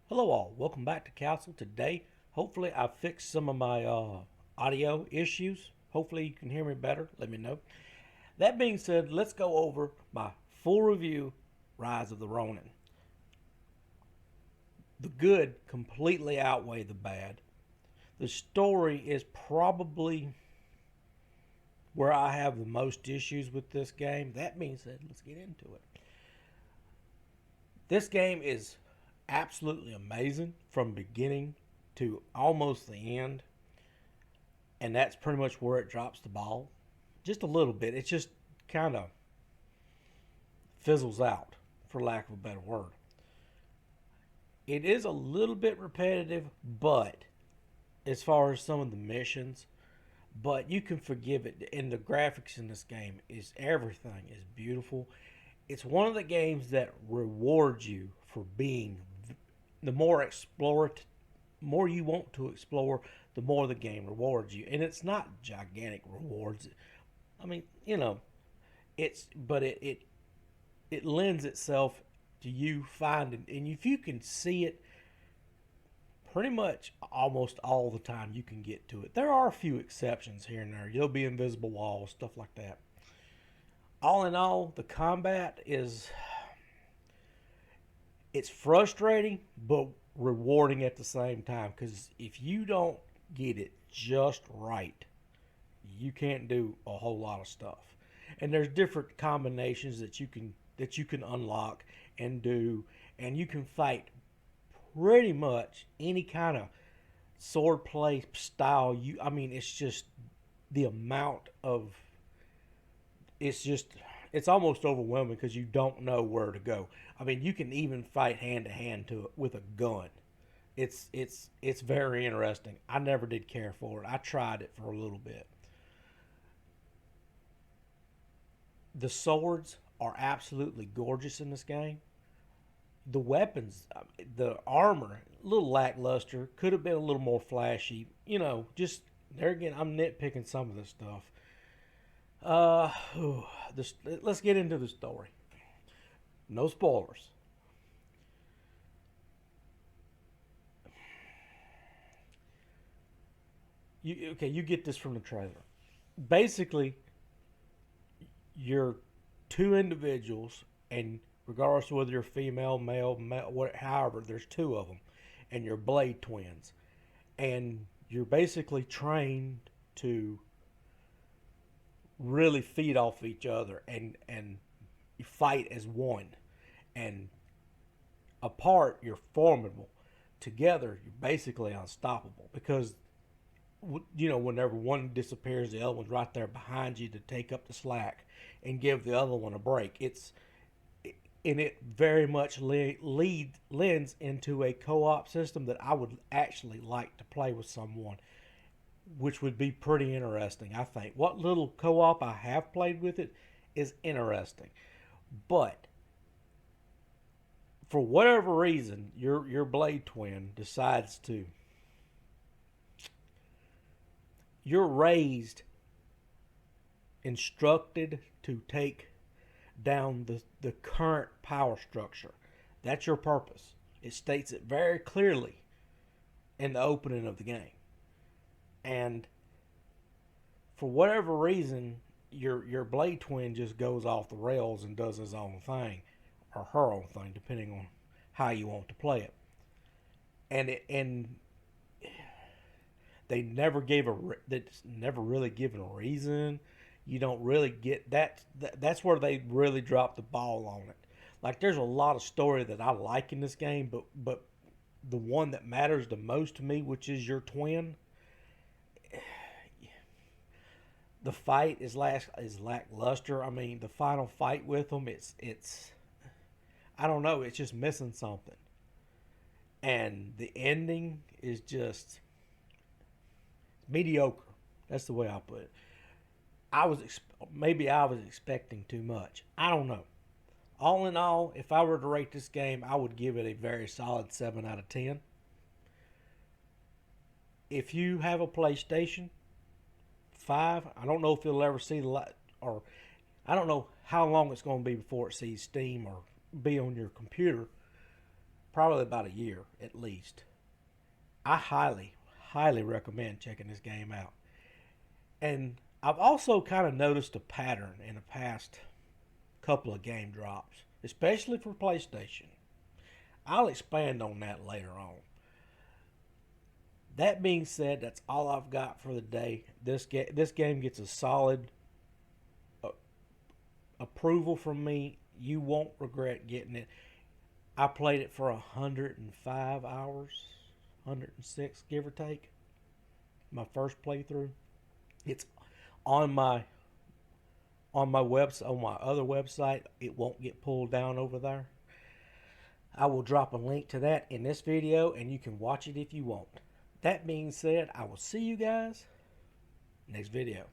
Hello all, welcome back to Council. Today, hopefully I fixed some of my audio issues. Hopefully you can hear me better, let me know. That being said, let's go over my full review, Rise of the Ronin. The good completely outweigh the bad. The story is probably where I have the most issues with this game. That being said, let's get into it. This game is absolutely amazing from beginning to almost the end, and that's pretty much where it drops the ball. Just a little bit. It just kind of fizzles out, for lack of a better word. It is a little bit repetitive, but as far as some of the missions, but you can forgive it. And the graphics in this game is everything is beautiful. It's one of the games that rewards you for being the more you want to explore, the more the game rewards you. And it's not gigantic rewards. I mean, it lends itself to you finding, and if you can see it pretty much almost all the time, you can get to it. There are a few exceptions here and there. You'll be invisible walls, stuff like that. All in all, the combat is it's frustrating but rewarding at the same time, because if you don't get it just right, you can't do a whole lot of stuff. And there's different combinations that you can unlock and do, and you can fight pretty much any kind of sword play style. It's just the amount of it's almost overwhelming because you don't know where to go. I mean, you can even fight hand to hand to it with a gun. It's very interesting. I never did care for it. I tried it for a little bit. The swords are absolutely gorgeous in this game. The weapons, the armor, a little lackluster. Could have been a little more flashy. Just there again, I'm nitpicking some of this stuff. Uh, let's get into the story. No spoilers. You get this from the trailer. Basically, you're two individuals, and regardless of whether you're female, male, however, there's two of them, and you're blade twins, and you're basically trained to really feed off each other and you fight as one. And apart, you're formidable. Together, you're basically unstoppable because whenever one disappears, the other one's right there behind you to take up the slack and give the other one a break. And it very much lends into a co-op system that I would actually like to play with someone, which would be pretty interesting. I think what little co-op I have played with it is interesting, but for whatever reason, your blade twin decides to. You're raised, instructed to take down the current power structure. That's your purpose. It states it very clearly in the opening of the game. And for whatever reason, your blade twin just goes off the rails and does his own thing, or her own thing, depending on how you want to play it. And they never gave that's never really given a reason. You don't really get that. That's where they really dropped the ball on it. Like, there's a lot of story that I like in this game, but the one that matters the most to me, which is your twin, the fight is lackluster. I mean, the final fight with them, it's I don't know, it's just missing something. And the ending is just mediocre. That's the way I put it. Maybe I was expecting too much. I don't know. All in all, if I were to rate this game, I would give it a very solid 7 out of 10. If you have a PlayStation 5, I don't know if you'll ever see the light, or I don't know how long it's going to be before it sees Steam or be on your computer. probably about a year at least. I highly recommend checking this game out. And I've also kind of noticed a pattern in the past couple of game drops, especially for PlayStation. I'll expand on that later on. That being said, that's all I've got for the day. This game gets a solid uh, approval from me. You won't regret getting it. I played it for 105 hours, 106 give or take. My first playthrough. It's on my website, on my other website. It won't get pulled down over there. I will drop a link to that in this video, and you can watch it if you want. That being said, I will see you guys next video.